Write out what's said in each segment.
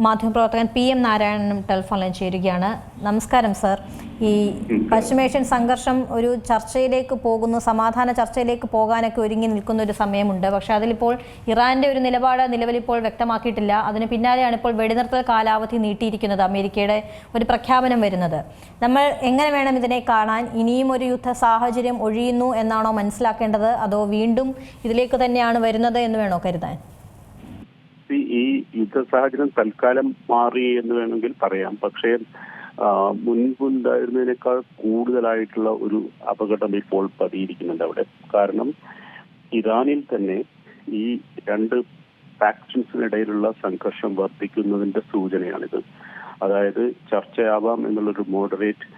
മാധ്യമപ്രവർത്തകൻ PM നാരായണൻ ടെലിഫോണിൽ ചേരുകയാണ്. നമസ്കാരം സർ. ഈ പശ്ചിമേഷ്യൻ സംഘർഷം ഒരു ചർച്ചയിലേക്ക് പോകുന്നു, സമാധാന ചർച്ചയിലേക്ക് പോകാനൊക്കെ ഒരുങ്ങി നിൽക്കുന്ന ഒരു സമയമുണ്ട്. പക്ഷെ അതിലിപ്പോൾ ഇറാന്റെ ഒരു നിലപാട് നിലവിലിപ്പോൾ വ്യക്തമാക്കിയിട്ടില്ല. അതിന് പിന്നാലെയാണ് ഇപ്പോൾ വെടിനിർത്തൽ കാലാവധി നീട്ടിയിരിക്കുന്നത്, അമേരിക്കയുടെ ഒരു പ്രഖ്യാപനം വരുന്നത്. നമ്മൾ എങ്ങനെ വേണം ഇതിനെ കാണാൻ? ഇനിയും ഒരു യുദ്ധ സാഹചര്യം ഒഴിയുന്നു എന്നാണോ മനസ്സിലാക്കേണ്ടത്, അതോ വീണ്ടും ഇതിലേക്ക് തന്നെയാണ് വരുന്നത് എന്ന് വേണോ കരുതാൻ? ഈ യുദ്ധ സാഹചര്യം തൽക്കാലം മാറി എന്ന് വേണമെങ്കിൽ പറയാം. പക്ഷേ മുൻപുണ്ടായിരുന്നതിനേക്കാൾ കൂടുതലായിട്ടുള്ള ഒരു അപകടം ഇപ്പോൾ പതിയിരിക്കുന്നുണ്ട് അവിടെ. കാരണം ഇറാനിൽ തന്നെ ഈ രണ്ട് ഫാക്ഷൻസിനിടയിലുള്ള സംഘർഷം വർദ്ധിക്കുന്നതിന്റെ സൂചനയാണിത്. അതായത് ചർച്ചയാവാം എന്നുള്ളൊരു മോഡറേറ്റ്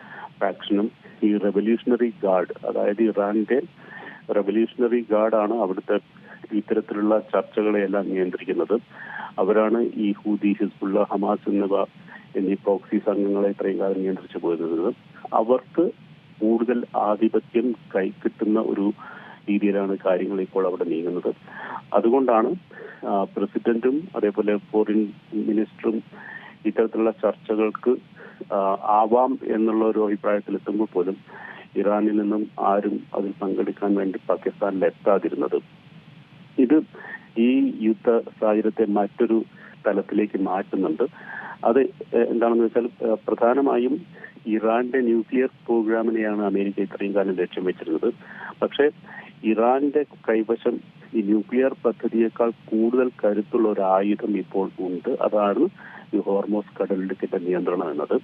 ഫാക്ഷനും ഈ റെവല്യൂഷണറി ഗാർഡ്, അതായത് ഇറാന്റെ റെവല്യൂഷണറി ഗാർഡാണ് അവിടുത്തെ ഇത്തരത്തിലുള്ള ചർച്ചകളെയെല്ലാം നിയന്ത്രിക്കുന്നത്. അവരാണ് ഈ ഹൂതി, ഹിസ്ബുള്ള, ഹമാസ് എന്നീ പ്രോക്സി സംഘങ്ങളെ ഇത്രയും കാലം നിയന്ത്രിച്ചു പോയിരുന്നത്. അവർക്ക് കൂടുതൽ ആധിപത്യം കൈക്കിട്ടുന്ന ഒരു രീതിയിലാണ് കാര്യങ്ങൾ ഇപ്പോൾ അവിടെ നീങ്ങുന്നത്. അതുകൊണ്ടാണ് പ്രസിഡന്റും അതേപോലെ ഫോറിൻ മിനിസ്റ്ററും ഇത്തരത്തിലുള്ള ചർച്ചകൾക്ക് ആവാം എന്നുള്ള ഒരു അഭിപ്രായത്തിലെത്തുമ്പോൾ പോലും ഇറാനിൽ നിന്നും ആരും അതിൽ പങ്കെടുക്കാൻ വേണ്ടി പാകിസ്ഥാനിൽ എത്താതിരുന്നത്. ഇത് ഈ യുദ്ധ സാഹചര്യത്തെ മറ്റൊരു തലത്തിലേക്ക് മാറ്റുന്നുണ്ട്. അത് എന്താണെന്ന് വെച്ചാൽ പ്രധാനമായും ഇറാന്റെ ന്യൂക്ലിയർ പ്രോഗ്രാമിനെയാണ് അമേരിക്ക ഇത്രയും കാലം ലക്ഷ്യം വെച്ചിരുന്നത്. പക്ഷേ ഇറാന്റെ കൈവശം ഈ ന്യൂക്ലിയർ പദ്ധതിയേക്കാൾ കൂടുതൽ കരുത്തുള്ള ഒരു ആയുധം ഇപ്പോൾ ഉണ്ട്. അതാണ് ഈ ഹോർമോസ് കടലിടുക്കിന്റെ നിയന്ത്രണം എന്നത്.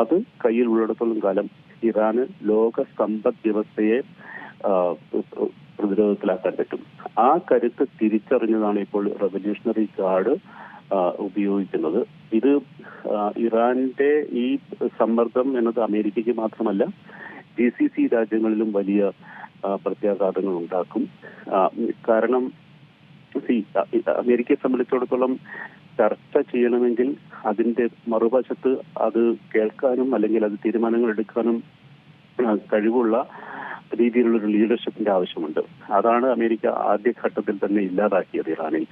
അത് കയ്യിൽ ഉള്ളിടത്തോളം കാലം ഇറാന് ലോക സമ്പദ് വ്യവസ്ഥയെ പ്രതിരോധത്തിലാക്കാൻ പറ്റും. ആ കരുത്ത് തിരിച്ചറിഞ്ഞതാണ് ഇപ്പോൾ റെവല്യൂഷണറി ഗാർഡ് ഉപയോഗിക്കുന്നത്. ഇത് ഇറാന്റെ ഈ സമ്മർദ്ദം എന്നത് അമേരിക്കയ്ക്ക് മാത്രമല്ല GCC രാജ്യങ്ങളിലും വലിയ പ്രത്യാഘാതങ്ങൾ ഉണ്ടാക്കും. കാരണം അമേരിക്കയെ സംബന്ധിച്ചിടത്തോളം ചർച്ച ചെയ്യണമെങ്കിൽ അതിന്റെ മറുവശത്ത് അത് കേൾക്കാനും അല്ലെങ്കിൽ അത് തീരുമാനങ്ങൾ എടുക്കാനും കഴിവുള്ള രീതിയിലുള്ളൊരു ലീഡർഷിപ്പിന്റെ ആവശ്യമുണ്ട്. അതാണ് അമേരിക്ക ആദ്യഘട്ടത്തിൽ തന്നെ ഇല്ലാതാക്കിയത് ഇറാനിൽ.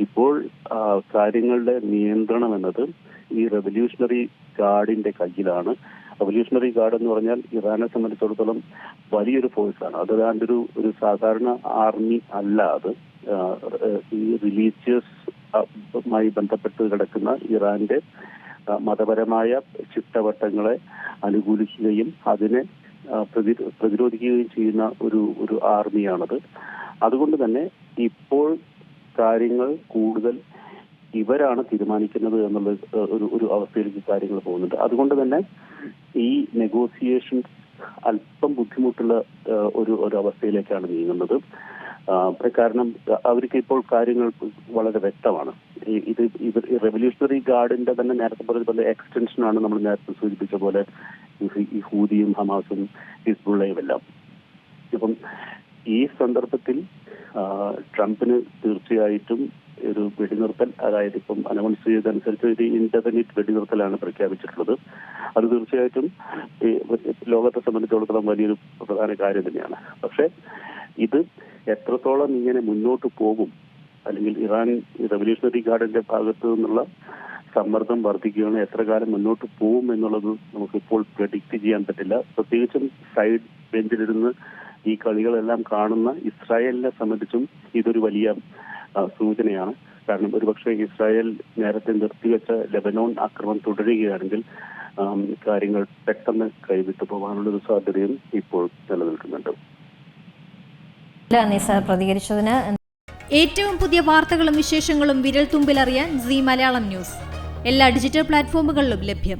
ഇപ്പോൾ കാര്യങ്ങളുടെ നിയന്ത്രണം എന്നത് ഈ റെവല്യൂഷണറി ഗാർഡിന്റെ കയ്യിലാണ്. റെവല്യൂഷണറി ഗാർഡ് എന്ന് പറഞ്ഞാൽ ഇറാനെ സംബന്ധിച്ചിടത്തോളം വലിയൊരു ഫോഴ്സാണ്. അത് ഒരു സാധാരണ ആർമി അല്ല. അത് ഈ റിലീജിയസുമായി ബന്ധപ്പെട്ട് കിടക്കുന്ന ഇറാന്റെ മതപരമായ ചിട്ടവട്ടങ്ങളെ അനുകൂലിക്കുകയും അതിനെ പ്രതിരോധിക്കുകയും ചെയ്യുന്ന ഒരു ആർമിയാണത്. അതുകൊണ്ട് തന്നെ ഇപ്പോൾ കാര്യങ്ങൾ കൂടുതൽ ഇവരാണ് തീരുമാനിക്കുന്നത് എന്നുള്ള ഒരു അവസ്ഥയിലേക്ക് കാര്യങ്ങൾ പോകുന്നുണ്ട്. അതുകൊണ്ട് തന്നെ ഈ നെഗോസിയേഷൻസ് അല്പം ബുദ്ധിമുട്ടുള്ള ഒരു അവസ്ഥയിലേക്കാണ് നീങ്ങുന്നത്. കാരണം അവർക്ക് ഇപ്പോൾ കാര്യങ്ങൾ വളരെ വ്യക്തമാണ്. ഇത് റെവല്യൂഷണറി ഗാർഡിന്റെ തന്നെ നേരത്തെ പറഞ്ഞ പോലെ എക്സ്റ്റൻഷനാണ്. നമ്മൾ നേരത്തെ സൂചിപ്പിച്ച പോലെ ഈ ഹൂതിയും ഹമാസും ഹിസ്ബുള്ളയും എല്ലാം. ഇപ്പം ഈ സന്ദർഭത്തിൽ ട്രംപിന് തീർച്ചയായിട്ടും ഒരു വെടിനിർത്തൽ, അതായത് ഇപ്പം അനൗൺസ് ചെയ്തതനുസരിച്ച് ഒരു ഇൻഡെഫിനിറ്റ് വെടിനിർത്തലാണ് പ്രഖ്യാപിച്ചിട്ടുള്ളത്. അത് തീർച്ചയായിട്ടും ലോകത്തെ സംബന്ധിച്ചിടത്തോളം വലിയൊരു പ്രധാന കാര്യം തന്നെയാണ്. പക്ഷെ ഇത് എത്രത്തോളം ഇങ്ങനെ മുന്നോട്ട് പോകും, അല്ലെങ്കിൽ ഇറാൻ റെവല്യൂഷണറി ഗാർഡിന്റെ ഭാഗത്തു നിന്നുള്ള സമ്മർദ്ദം വർദ്ധിക്കുകയാണ്, എത്ര കാലം മുന്നോട്ട് പോകും എന്നുള്ളത് നമുക്കിപ്പോൾ പ്രെഡിക്റ്റ് ചെയ്യാൻ പറ്റില്ല. പ്രത്യേകിച്ചും സൈഡ് ബെഞ്ചിലിരുന്ന് ഈ കളികളെല്ലാം കാണുന്ന ഇസ്രായേലിനെ സംബന്ധിച്ചും ഇതൊരു വലിയ സൂചനയാണ്. കാരണം ഒരുപക്ഷെ ഇസ്രായേൽ നേരത്തെ നിർത്തിവെച്ച ലെബനോൺ ആക്രമണം തുടരുകയാണെങ്കിൽ കാര്യങ്ങൾ പെട്ടെന്ന് കൈവിട്ടു പോകാനുള്ളൊരു സാധ്യതയും ഇപ്പോൾ നിലനിൽക്കുന്നുണ്ട്. പ്രതികരിച്ചതിന് ഏറ്റവും പുതിയ വാർത്തകളും വിശേഷങ്ങളും വിരൽ തുമ്പിലറിയാൻ സീ മലയാളം ന്യൂസ് എല്ലാ ഡിജിറ്റൽ പ്ലാറ്റ്ഫോമുകളിലും ലഭ്യം.